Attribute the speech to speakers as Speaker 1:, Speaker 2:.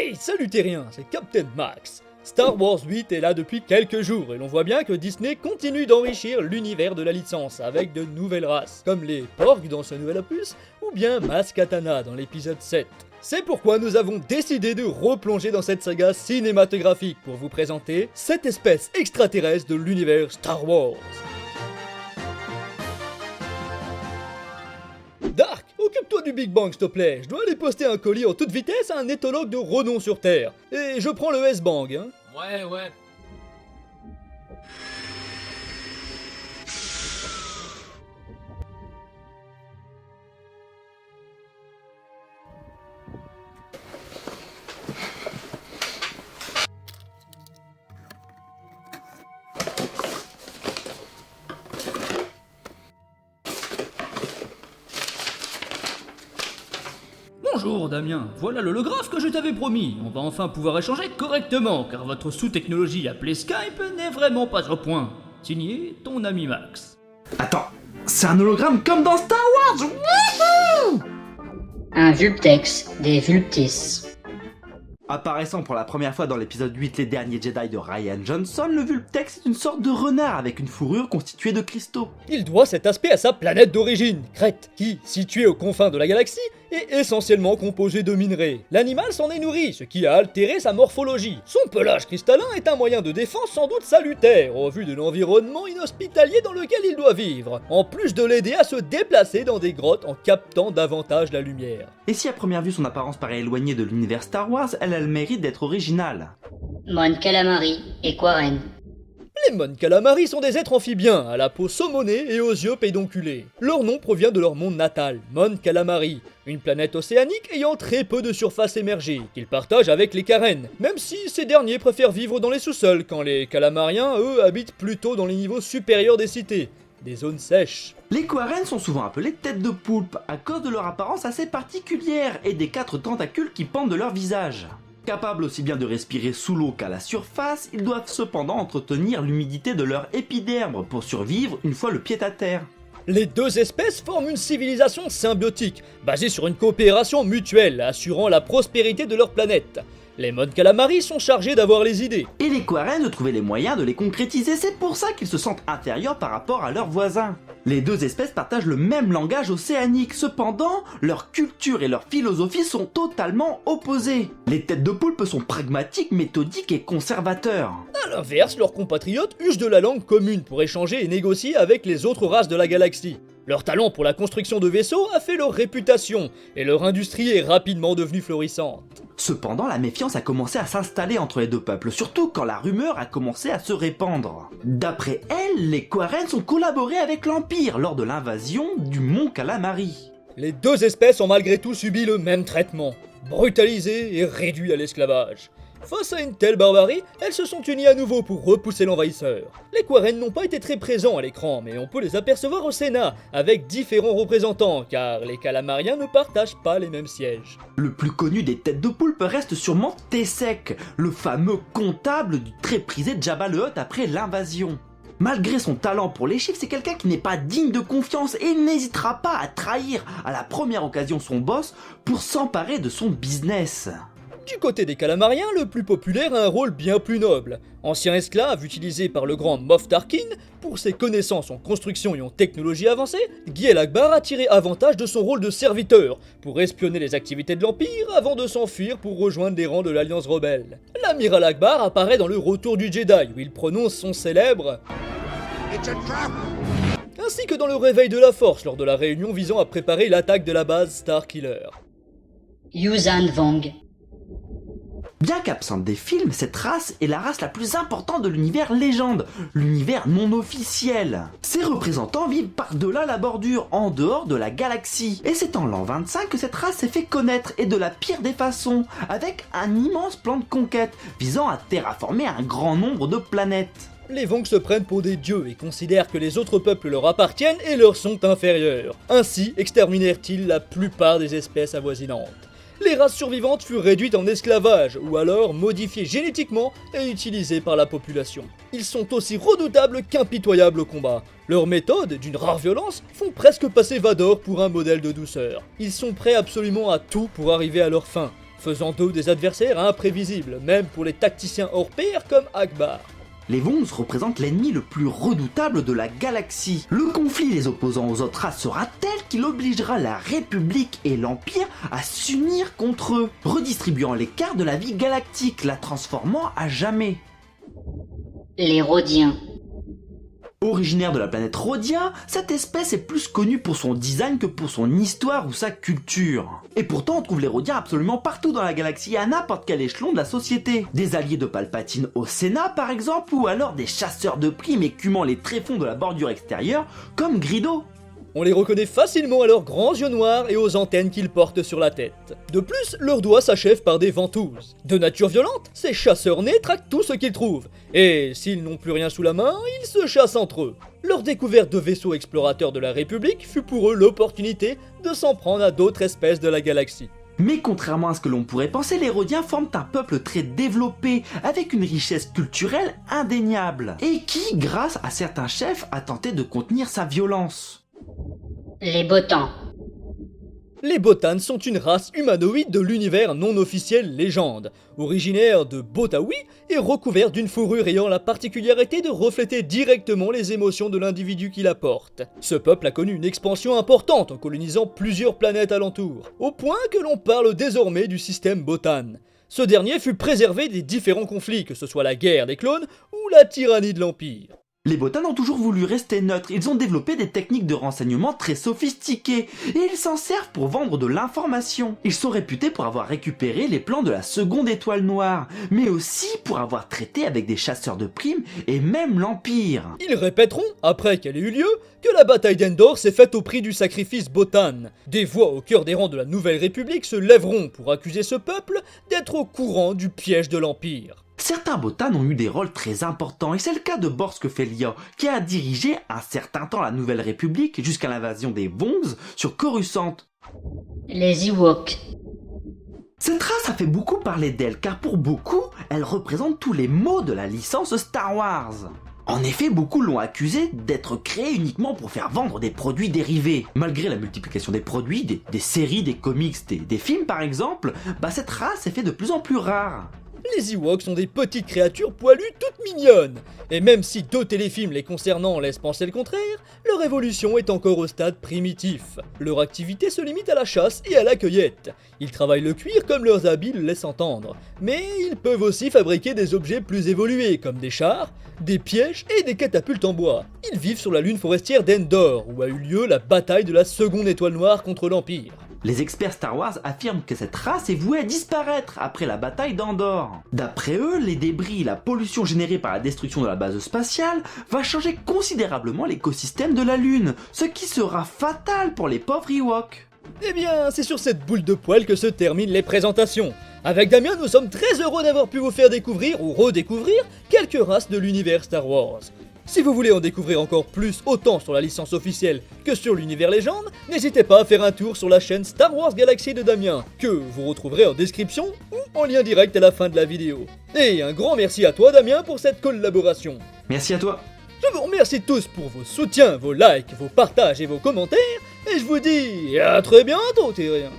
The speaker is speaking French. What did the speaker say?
Speaker 1: Hey, salut terriens, c'est Captain Max. Star Wars 8 est là depuis quelques jours et l'on voit bien que Disney continue d'enrichir l'univers de la licence avec de nouvelles races, comme les Porgs dans ce nouvel opus ou bien Maz Kanata dans l'épisode 7. C'est pourquoi nous avons décidé de replonger dans cette saga cinématographique pour vous présenter cette espèce extraterrestre de l'univers Star Wars. Dark, occupe-toi du Big Bang s'il te plaît, je dois aller poster un colis en toute vitesse à un éthologue de renom sur Terre. Et je prends le S-Bang, hein.
Speaker 2: Ouais.
Speaker 3: Bonjour Damien, voilà l'holographe que je t'avais promis. On va enfin pouvoir échanger correctement, car votre sous-technologie appelée Skype n'est vraiment pas au point. Signé, ton ami Max.
Speaker 4: Attends, c'est un hologramme comme dans Star Wars. Wouhou!
Speaker 5: Un Vulptex des Vulptis.
Speaker 4: Apparaissant pour la première fois dans l'épisode 8 Les Derniers Jedi de Rian Johnson, le Vulptex est une sorte de renard avec une fourrure constituée de cristaux.
Speaker 1: Il doit cet aspect à sa planète d'origine, Crète, qui, située aux confins de la galaxie, est essentiellement composée de minerais. L'animal s'en est nourri, ce qui a altéré sa morphologie. Son pelage cristallin est un moyen de défense sans doute salutaire, au vu de l'environnement inhospitalier dans lequel il doit vivre, en plus de l'aider à se déplacer dans des grottes en captant davantage la lumière.
Speaker 4: Et si à première vue son apparence paraît éloignée de l'univers Star Wars, elle a le mérite d'être originale.
Speaker 5: Mon Calamari et Quarren.
Speaker 1: Les Mon Calamari sont des êtres amphibiens, à la peau saumonée et aux yeux pédonculés. Leur nom provient de leur monde natal, Mon Calamari, une planète océanique ayant très peu de surface émergée, qu'ils partagent avec les Karen, même si ces derniers préfèrent vivre dans les sous-sols, quand les Calamariens, eux, habitent plutôt dans les niveaux supérieurs des cités, des zones sèches.
Speaker 4: Les Quarren sont souvent appelés têtes de poulpe, à cause de leur apparence assez particulière et des 4 tentacules qui pendent de leur visage. Capables aussi bien de respirer sous l'eau qu'à la surface, ils doivent cependant entretenir l'humidité de leur épiderme pour survivre une fois le pied à terre.
Speaker 1: Les deux espèces forment une civilisation symbiotique, basée sur une coopération mutuelle, assurant la prospérité de leur planète. Les Mon Calamari sont chargés d'avoir les idées.
Speaker 4: Et les Quarren de trouver les moyens de les concrétiser, c'est pour ça qu'ils se sentent inférieurs par rapport à leurs voisins. Les deux espèces partagent le même langage océanique, cependant, leur culture et leur philosophie sont totalement opposées. Les têtes de poulpe sont pragmatiques, méthodiques et conservateurs.
Speaker 1: A l'inverse, leurs compatriotes usent de la langue commune pour échanger et négocier avec les autres races de la galaxie. Leur talent pour la construction de vaisseaux a fait leur réputation, et leur industrie est rapidement devenue florissante.
Speaker 4: Cependant, la méfiance a commencé à s'installer entre les deux peuples, surtout quand la rumeur a commencé à se répandre. D'après elle, les Quarren ont collaboré avec l'Empire lors de l'invasion du Mont Calamari.
Speaker 1: Les deux espèces ont malgré tout subi le même traitement, brutalisées et réduites à l'esclavage. Face à une telle barbarie, elles se sont unies à nouveau pour repousser l'envahisseur. Les Quarren n'ont pas été très présents à l'écran, mais on peut les apercevoir au Sénat, avec différents représentants, car les Calamariens ne partagent pas les mêmes sièges.
Speaker 4: Le plus connu des têtes de poulpe reste sûrement Tessek, le fameux comptable du très prisé Jabba le Hutt après l'invasion. Malgré son talent pour les chiffres, c'est quelqu'un qui n'est pas digne de confiance et n'hésitera pas à trahir à la première occasion son boss pour s'emparer de son business.
Speaker 1: Du côté des Calamariens, le plus populaire a un rôle bien plus noble. Ancien esclave utilisé par le grand Moff Tarkin, pour ses connaissances en construction et en technologie avancée, Giel Akbar a tiré avantage de son rôle de serviteur, pour espionner les activités de l'Empire avant de s'enfuir pour rejoindre les rangs de l'Alliance rebelle. L'amiral Akbar apparaît dans le Retour du Jedi, où il prononce son célèbre ainsi que dans le Réveil de la Force lors de la réunion visant à préparer l'attaque de la base Starkiller.
Speaker 5: Yuuzhan Vong.
Speaker 4: Bien qu'absente des films, cette race est la race la plus importante de l'univers légende, l'univers non officiel. Ses représentants vivent par-delà la bordure, en dehors de la galaxie. Et c'est en l'an 25 que cette race s'est fait connaître, et de la pire des façons, avec un immense plan de conquête, visant à terraformer un grand nombre de planètes.
Speaker 1: Les Vong se prennent pour des dieux et considèrent que les autres peuples leur appartiennent et leur sont inférieurs. Ainsi exterminèrent-ils la plupart des espèces avoisinantes. Les races survivantes furent réduites en esclavage, ou alors modifiées génétiquement et utilisées par la population. Ils sont aussi redoutables qu'impitoyables au combat. Leurs méthodes, d'une rare violence, font presque passer Vador pour un modèle de douceur. Ils sont prêts absolument à tout pour arriver à leur fin. faisant d'eux des adversaires imprévisibles, même pour les tacticiens hors pair comme Akbar.
Speaker 4: Les Vongs représentent l'ennemi le plus redoutable de la galaxie. Le conflit les opposant aux autres races sera tel qu'il obligera la République et l'Empire à s'unir contre eux, redistribuant les quarts de la vie galactique, la transformant à jamais.
Speaker 5: Les Rhodiens.
Speaker 4: Originaire de la planète Rhodia, cette espèce est plus connue pour son design que pour son histoire ou sa culture. Et pourtant on trouve les Rhodiens absolument partout dans la galaxie, à n'importe quel échelon de la société. Des alliés de Palpatine au Sénat par exemple, ou alors des chasseurs de primes écumant les tréfonds de la bordure extérieure, comme Grido.
Speaker 1: On les reconnaît facilement à leurs grands yeux noirs et aux antennes qu'ils portent sur la tête. De plus, leurs doigts s'achèvent par des ventouses. De nature violente, ces chasseurs nés traquent tout ce qu'ils trouvent. Et s'ils n'ont plus rien sous la main, ils se chassent entre eux. Leur découverte de vaisseaux explorateurs de la République fut pour eux l'opportunité de s'en prendre à d'autres espèces de la galaxie.
Speaker 4: Mais contrairement à ce que l'on pourrait penser, les Rhodiens forment un peuple très développé, avec une richesse culturelle indéniable, et qui, grâce à certains chefs, a tenté de contenir sa violence.
Speaker 5: Les Botans.
Speaker 1: Les Botans sont une race humanoïde de l'univers non officiel Légende, originaire de Botaoui et recouvert d'une fourrure ayant la particularité de refléter directement les émotions de l'individu qui la porte. Ce peuple a connu une expansion importante en colonisant plusieurs planètes alentour, au point que l'on parle désormais du système Botan. Ce dernier fut préservé des différents conflits, que ce soit la guerre des clones ou la tyrannie de l'Empire.
Speaker 4: Les Botans ont toujours voulu rester neutres, ils ont développé des techniques de renseignement très sophistiquées, et ils s'en servent pour vendre de l'information. Ils sont réputés pour avoir récupéré les plans de la seconde étoile noire, mais aussi pour avoir traité avec des chasseurs de primes et même l'Empire.
Speaker 1: Ils répéteront, après qu'elle ait eu lieu, que la bataille d'Endor s'est faite au prix du sacrifice Botan. Des voix au cœur des rangs de la Nouvelle République se lèveront pour accuser ce peuple d'être au courant du piège de l'Empire.
Speaker 4: Certains Botans ont eu des rôles très importants, et c'est le cas de Borsk Felia, qui a dirigé un certain temps la Nouvelle République jusqu'à l'invasion des Vongs sur Coruscant.
Speaker 5: Les Ewoks.
Speaker 4: Cette race a fait beaucoup parler d'elle, car pour beaucoup, elle représente tous les maux de la licence Star Wars. En effet, beaucoup l'ont accusée d'être créée uniquement pour faire vendre des produits dérivés. Malgré la multiplication des produits, des séries, des comics, des films par exemple, cette race est fait de plus en plus rare.
Speaker 1: Les Ewoks sont des petites créatures poilues toutes mignonnes. Et même si deux téléfilms les concernant laissent penser le contraire, leur évolution est encore au stade primitif. Leur activité se limite à la chasse et à la cueillette. Ils travaillent le cuir comme leurs habits le laissent entendre. Mais ils peuvent aussi fabriquer des objets plus évolués comme des chars, des pièges et des catapultes en bois. Ils vivent sur la lune forestière d'Endor, où a eu lieu la bataille de la seconde étoile noire contre l'Empire.
Speaker 4: Les experts Star Wars affirment que cette race est vouée à disparaître après la bataille d'Endor. D'après eux, les débris et la pollution générée par la destruction de la base spatiale va changer considérablement l'écosystème de la Lune, ce qui sera fatal pour les pauvres Ewoks.
Speaker 1: Eh bien, c'est sur cette boule de poil que se terminent les présentations. Avec Damien, nous sommes très heureux d'avoir pu vous faire découvrir ou redécouvrir quelques races de l'univers Star Wars. Si vous voulez en découvrir encore plus autant sur la licence officielle que sur l'univers légende, n'hésitez pas à faire un tour sur la chaîne Star Wars Galaxy de Damien, que vous retrouverez en description ou en lien direct à la fin de la vidéo. Et un grand merci à toi Damien pour cette collaboration.
Speaker 4: Merci à toi.
Speaker 1: Je vous remercie tous pour vos soutiens, vos likes, vos partages et vos commentaires, et je vous dis à très bientôt Terriens.